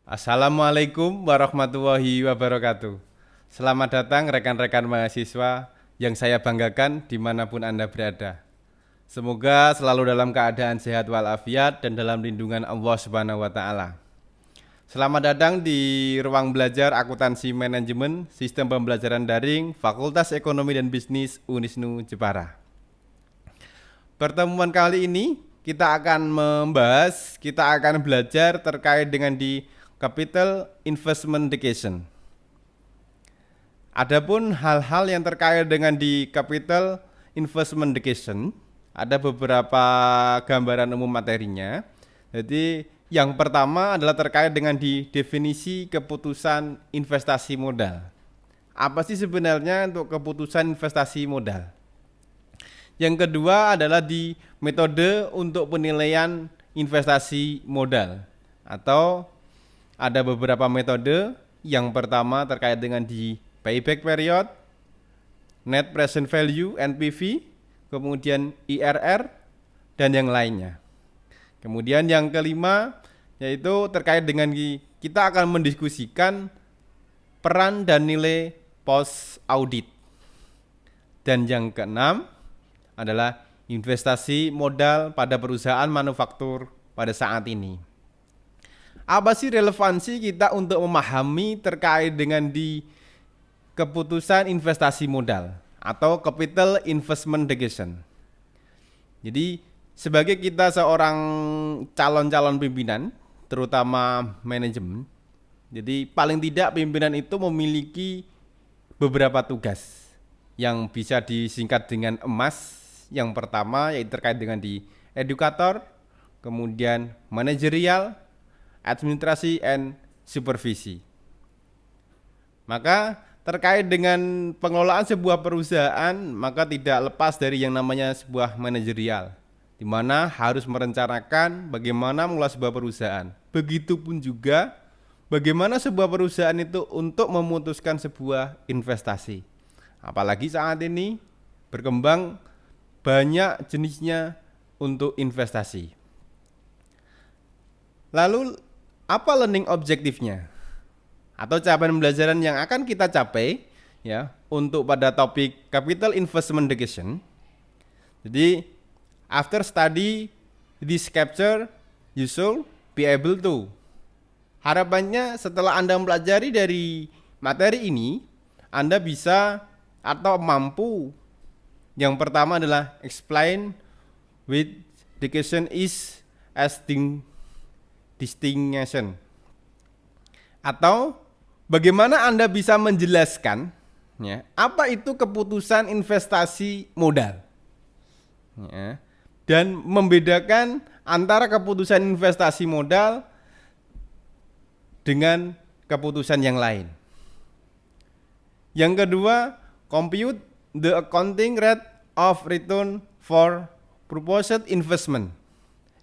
Assalamualaikum warahmatullahi wabarakatuh. Selamat datang rekan-rekan mahasiswa yang saya banggakan dimanapun Anda berada. Semoga selalu dalam keadaan sehat walafiat dan dalam lindungan Allah Subhanahu wa Ta'ala. Selamat datang di ruang belajar akuntansi manajemen sistem pembelajaran daring Fakultas Ekonomi dan Bisnis Unisnu Jepara. Pertemuan kali ini kita akan belajar terkait dengan di Capital Investment Decision. Adapun hal-hal yang terkait dengan di Capital Investment Decision, ada beberapa gambaran umum materinya. Jadi yang pertama adalah terkait dengan di definisi keputusan investasi modal. Apa sih sebenarnya untuk keputusan investasi modal? Yang kedua adalah di metode untuk penilaian investasi modal, atau ada beberapa metode. Yang pertama terkait dengan di payback period, net present value (NPV), kemudian IRR, dan yang lainnya. Kemudian yang kelima yaitu terkait dengan kita akan mendiskusikan peran dan nilai post audit. Dan yang keenam adalah investasi modal pada perusahaan manufaktur pada saat ini. Apa sih relevansi kita untuk memahami terkait dengan di keputusan investasi modal atau Capital Investment Decision? Jadi sebagai kita seorang calon-calon pimpinan, terutama manajemen, jadi paling tidak pimpinan itu memiliki beberapa tugas yang bisa disingkat dengan EMAS. Yang pertama yaitu terkait dengan di edukator, kemudian manajerial, administrasi, and supervisi. Maka terkait dengan pengelolaan sebuah perusahaan, maka tidak lepas dari yang namanya sebuah manajerial, di mana harus merencanakan bagaimana mengelola sebuah perusahaan. Begitupun juga bagaimana sebuah perusahaan itu untuk memutuskan sebuah investasi. Apalagi saat ini berkembang banyak jenisnya untuk investasi. Lalu apa learning objektifnya atau capaian pembelajaran yang akan kita capai ya untuk pada topik Capital Investment Decision? Jadi after study this chapter you should be able to. Harapannya setelah Anda mempelajari dari materi ini, Anda bisa atau mampu. Yang pertama adalah explain which decision is as distinction, atau bagaimana Anda bisa menjelaskan ya, apa itu keputusan investasi modal ya, dan membedakan antara keputusan investasi modal dengan keputusan yang lain. Yang kedua, compute the accounting rate of return for proposed investment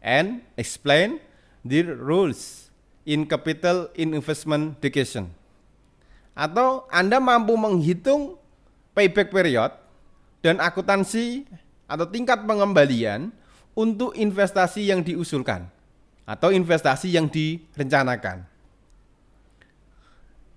and explain the rules in capital investment decision. Atau Anda mampu menghitung payback period dan akuntansi atau tingkat pengembalian untuk investasi yang diusulkan atau investasi yang direncanakan.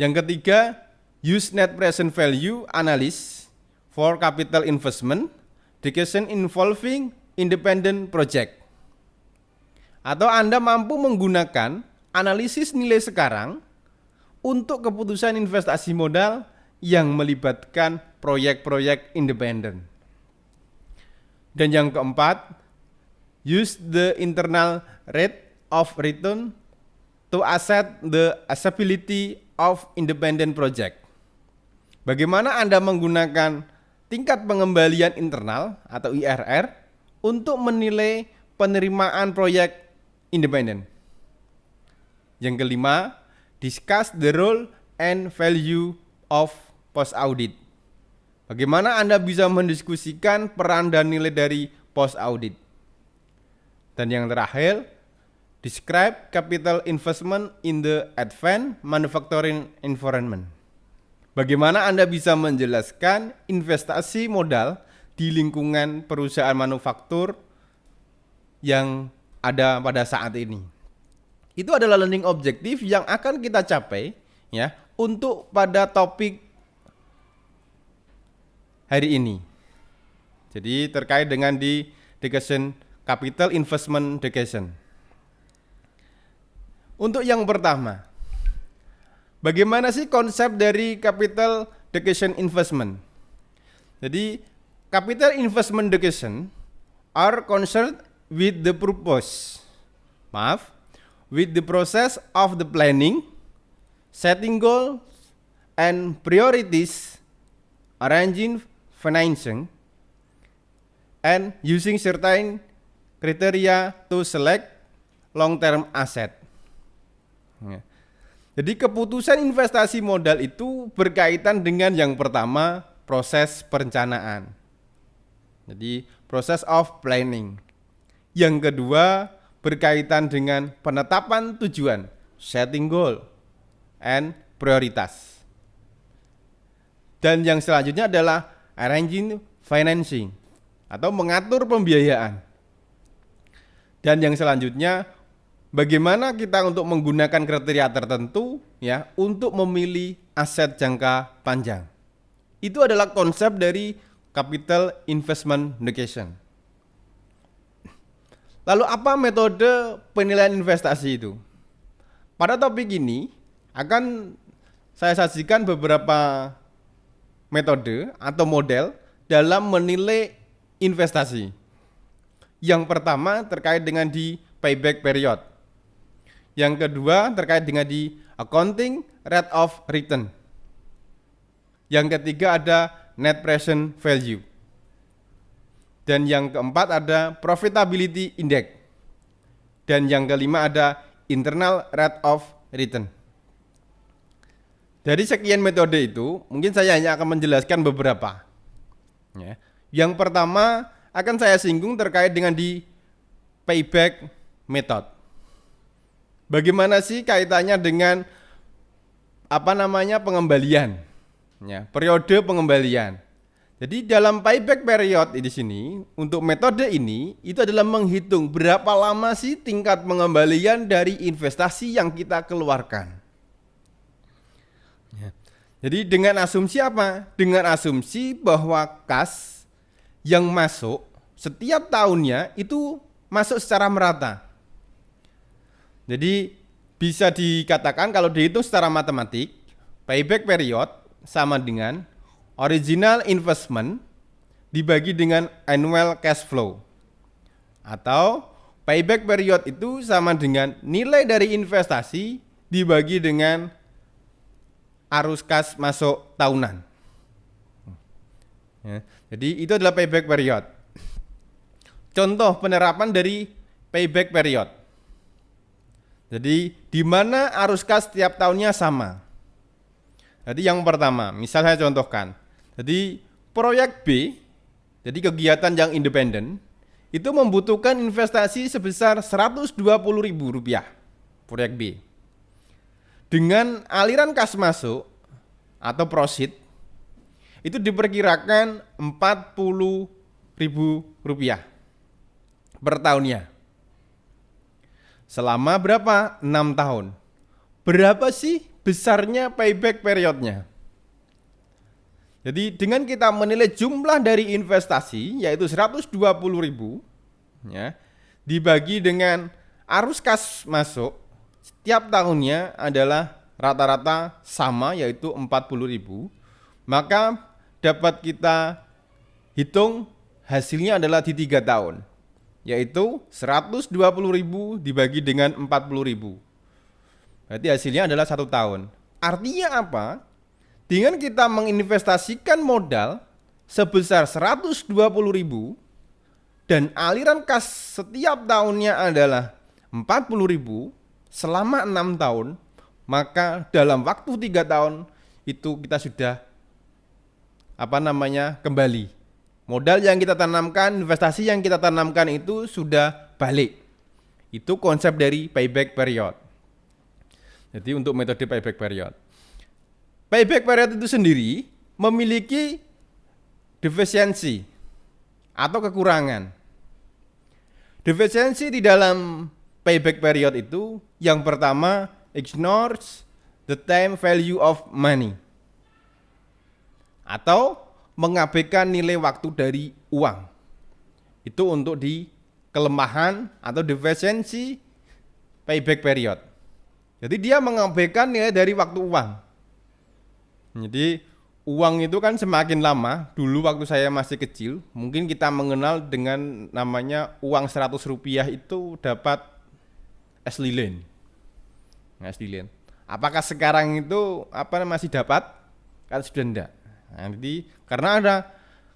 Yang ketiga, use net present value analysis for capital investment decision involving independent project. Atau Anda mampu menggunakan analisis nilai sekarang untuk keputusan investasi modal yang melibatkan proyek-proyek independen. Dan yang keempat, use the internal rate of return to assess the assessability of independent project. Bagaimana Anda menggunakan tingkat pengembalian internal atau IRR untuk menilai penerimaan proyek independen. Yang kelima, discuss the role and value of post audit. Bagaimana Anda bisa mendiskusikan peran dan nilai dari post audit. Dan yang terakhir, describe capital investment in the advanced manufacturing environment. Bagaimana Anda bisa menjelaskan investasi modal di lingkungan perusahaan manufaktur yang ada pada saat ini. Itu adalah learning objektif yang akan kita capai ya untuk pada topik hari ini. Jadi terkait dengan di education capital investment education. Untuk yang pertama, bagaimana sih konsep dari capital education investment? Jadi capital investment education are concerned with the purpose. With the process of the planning, setting goals and priorities, arranging financing, and using certain criteria to select long-term asset. Jadi keputusan investasi modal itu berkaitan dengan yang pertama, proses perencanaan. Jadi proses of planning. Yang kedua, berkaitan dengan penetapan tujuan, setting goal, and prioritas. Dan yang selanjutnya adalah arranging financing atau mengatur pembiayaan. Dan yang selanjutnya, bagaimana kita untuk menggunakan kriteria tertentu ya untuk memilih aset jangka panjang. Itu adalah konsep dari capital investment education. Lalu apa metode penilaian investasi itu? Pada topik ini akan saya sajikan beberapa metode atau model dalam menilai investasi. Yang pertama terkait dengan di payback period. Yang kedua terkait dengan di accounting rate of return. Yang ketiga ada net present value. Dan yang keempat ada profitability index. Dan yang kelima ada internal rate of return. Dari sekian metode itu, mungkin saya hanya akan menjelaskan beberapa. Ya. Yang pertama akan saya singgung terkait dengan di payback method. Bagaimana sih kaitannya dengan pengembalian? Ya, periode pengembalian. Jadi dalam payback period di sini untuk metode ini itu adalah menghitung berapa lama sih tingkat pengembalian dari investasi yang kita keluarkan. Ya. Jadi dengan asumsi apa? Dengan asumsi bahwa kas yang masuk setiap tahunnya itu masuk secara merata. Jadi bisa dikatakan kalau dihitung secara matematik, payback period sama dengan original investment dibagi dengan annual cash flow. Atau payback period itu sama dengan nilai dari investasi dibagi dengan arus kas masuk tahunan. Ya, jadi itu adalah payback period. Contoh penerapan dari payback period. Jadi di mana arus kas setiap tahunnya sama. Jadi yang pertama, misal saya contohkan. Jadi proyek B, jadi kegiatan yang independen, itu membutuhkan investasi sebesar Rp120.000 proyek B. Dengan aliran kas masuk atau proceed itu diperkirakan Rp40.000 per tahunnya. Selama berapa? 6 tahun. Berapa sih besarnya payback periodnya? Jadi dengan kita menilai jumlah dari investasi yaitu 120.000 ya, dibagi dengan arus kas masuk setiap tahunnya adalah rata-rata sama yaitu 40.000, maka dapat kita hitung hasilnya adalah di 3 tahun yaitu 120.000 dibagi dengan 40.000. Berarti hasilnya adalah 1 tahun. Artinya apa? Dengan kita menginvestasikan modal sebesar 120.000 dan aliran kas setiap tahunnya adalah 40.000 selama 6 tahun, maka dalam waktu 3 tahun itu kita sudah kembali. Modal yang kita tanamkan, investasi yang kita tanamkan itu sudah balik. Itu konsep dari payback period. Jadi untuk metode payback period. Payback period itu sendiri memiliki defisiensi atau kekurangan. Defisiensi di dalam payback period itu yang pertama ignores the time value of money atau mengabaikan nilai waktu dari uang. Itu untuk di kelemahan atau defisiensi payback period. Jadi dia mengabaikan nilai dari waktu uang. Jadi uang itu kan semakin lama, dulu waktu saya masih kecil, mungkin kita mengenal dengan namanya uang 100 rupiah itu dapat es lilin. Es lilin. Apakah sekarang itu masih dapat? Kan sudah enggak. Nah, jadi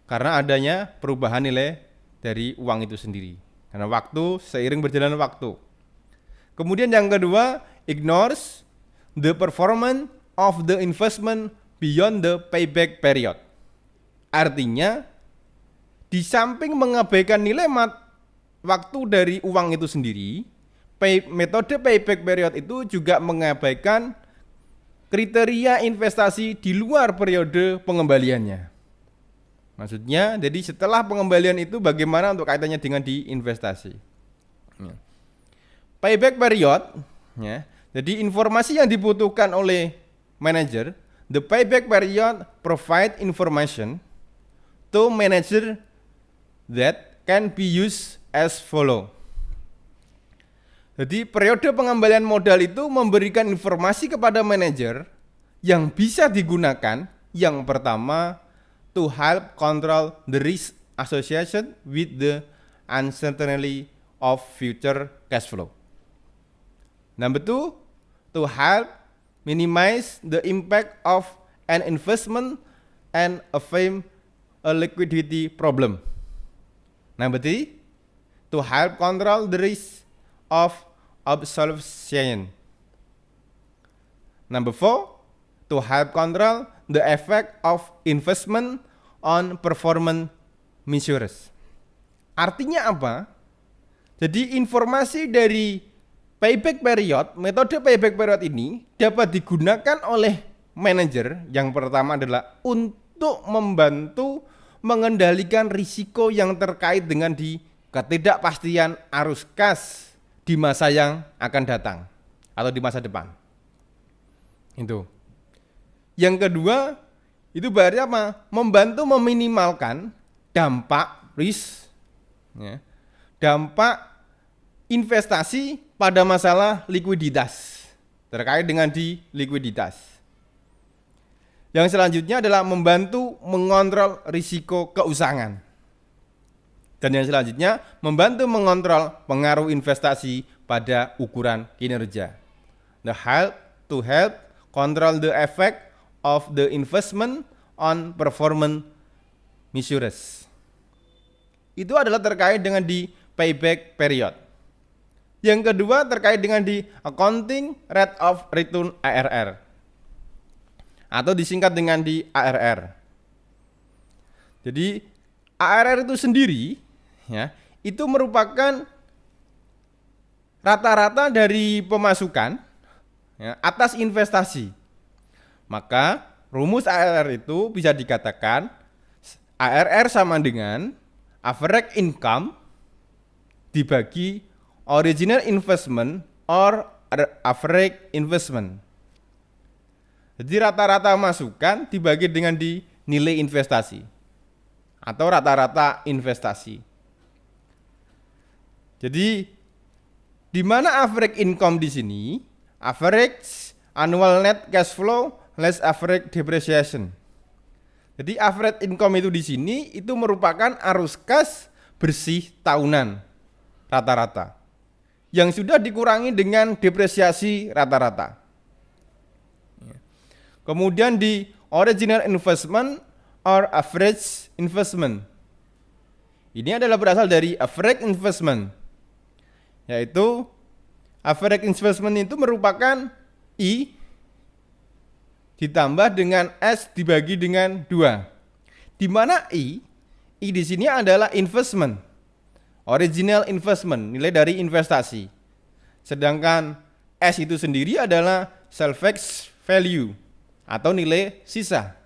karena adanya perubahan nilai dari uang itu sendiri. Karena waktu seiring berjalan waktu. Kemudian yang kedua, ignores the performance of the investment beyond the payback period. Artinya di samping mengabaikan nilai waktu dari uang itu sendiri, metode payback period itu juga mengabaikan kriteria investasi di luar periode pengembaliannya. Maksudnya, jadi setelah pengembalian itu bagaimana untuk kaitannya dengan di investasi. Payback period, ya, jadi informasi yang dibutuhkan oleh manajer, the payback period provide information to manager that can be used as follow. Jadi periode pengembalian modal itu memberikan informasi kepada manajer yang bisa digunakan. Yang pertama, to help control the risk associated with the uncertainty of future cash flow. Number two, to help minimize the impact of an investment and avoid a liquidity problem. Number three, to help control the risk of absorption. Number four, to help control the effect of investment on performance measures. Artinya apa? Jadi informasi dari payback period, metode payback period ini dapat digunakan oleh manajer. Yang pertama adalah untuk membantu mengendalikan risiko yang terkait dengan di ketidakpastian arus kas di masa yang akan datang atau di masa depan. Itu. Yang kedua, itu berarti apa? Membantu meminimalkan dampak risk, ya, dampak investasi pada masalah likuiditas, terkait dengan di likuiditas. Yang selanjutnya adalah membantu mengontrol risiko keuangan. Dan yang selanjutnya, membantu mengontrol pengaruh investasi pada ukuran kinerja. To help control the effect of the investment on performance measures. Itu adalah terkait dengan di payback period. Yang kedua terkait dengan di accounting rate of return ARR, atau disingkat dengan di ARR. Jadi ARR itu sendiri, ya, itu merupakan rata-rata dari pemasukan, ya, atas investasi. Maka rumus ARR itu bisa dikatakan ARR sama dengan average income dibagi original investment or average investment. Jadi rata-rata masukan dibagi dengan di nilai investasi atau rata-rata investasi. Jadi di mana average income di sini? Average annual net cash flow less average depreciation. Jadi average income itu di sini itu merupakan arus kas bersih tahunan rata-rata yang sudah dikurangi dengan depresiasi rata-rata. Kemudian di original investment or average investment. Ini adalah berasal dari average investment, yaitu average investment itu merupakan I ditambah dengan S dibagi dengan 2. Di mana I di sini adalah investment, original investment, nilai dari investasi. Sedangkan S itu sendiri adalah salvage value atau nilai sisa.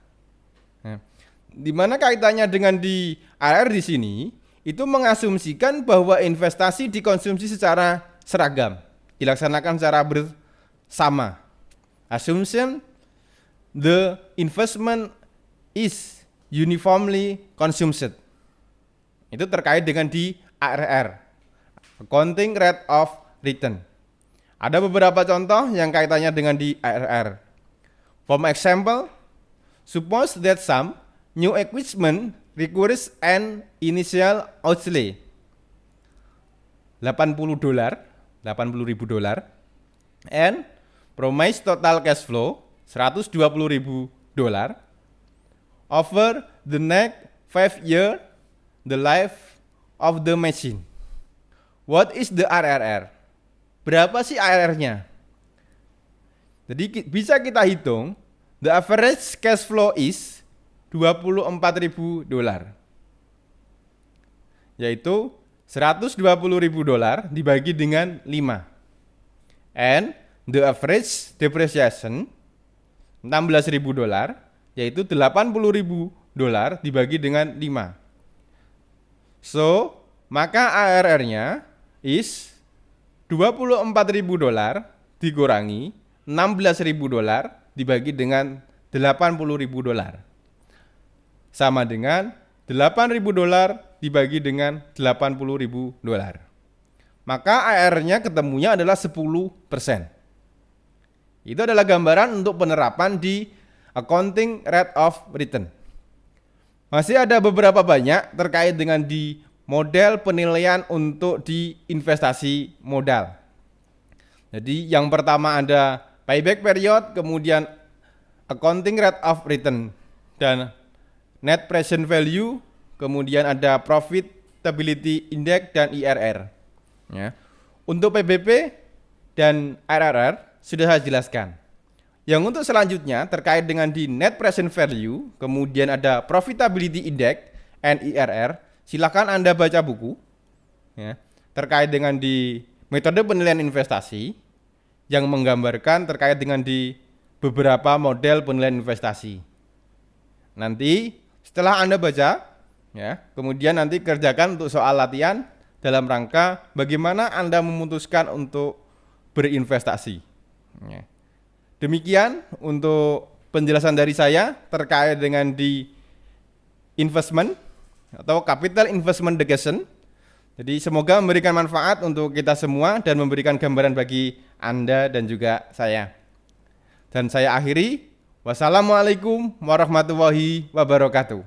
Nah, di mana kaitannya dengan di ARR di sini itu mengasumsikan bahwa investasi dikonsumsi secara seragam, dilaksanakan secara bersama. Assumption, the investment is uniformly consumed. Itu terkait dengan di ARR, accounting rate of return. Ada beberapa contoh yang kaitannya dengan di ARR. For example, suppose that some new equipment requires an initial outlay $80, $80.000, and promise total cash flow $120.000 over the next 5 years the life of the machine. What is the ARR? Berapa sih ARR-nya? Jadi bisa kita hitung, the average cash flow is $24.000, yaitu $120.000 dibagi dengan 5. And the average depreciation $16.000, yaitu $80.000 dibagi dengan 5. So, maka ARR-nya is $24.000 dikurangi $16.000 dibagi dengan $80.000. Sama dengan $8.000 dibagi dengan $80.000. Maka ARR-nya ketemunya adalah 10%. Itu adalah gambaran untuk penerapan di accounting rate of return. Masih ada beberapa banyak terkait dengan di model penilaian untuk di investasi modal. Jadi yang pertama ada payback period, kemudian accounting rate of return, dan net present value, kemudian ada profitability index dan IRR. Ya. Untuk PBP dan RRR sudah saya jelaskan. Yang untuk selanjutnya terkait dengan di net present value, kemudian ada profitability index and IRR, silakan Anda baca buku ya, terkait dengan di metode penilaian investasi yang menggambarkan terkait dengan di beberapa model penilaian investasi. Nanti setelah Anda baca ya, kemudian nanti kerjakan untuk soal latihan dalam rangka bagaimana Anda memutuskan untuk berinvestasi. Ya. Demikian untuk penjelasan dari saya terkait dengan di investment atau capital investment decision. Jadi semoga memberikan manfaat untuk kita semua dan memberikan gambaran bagi Anda dan juga saya. Dan saya akhiri, wassalamualaikum warahmatullahi wabarakatuh.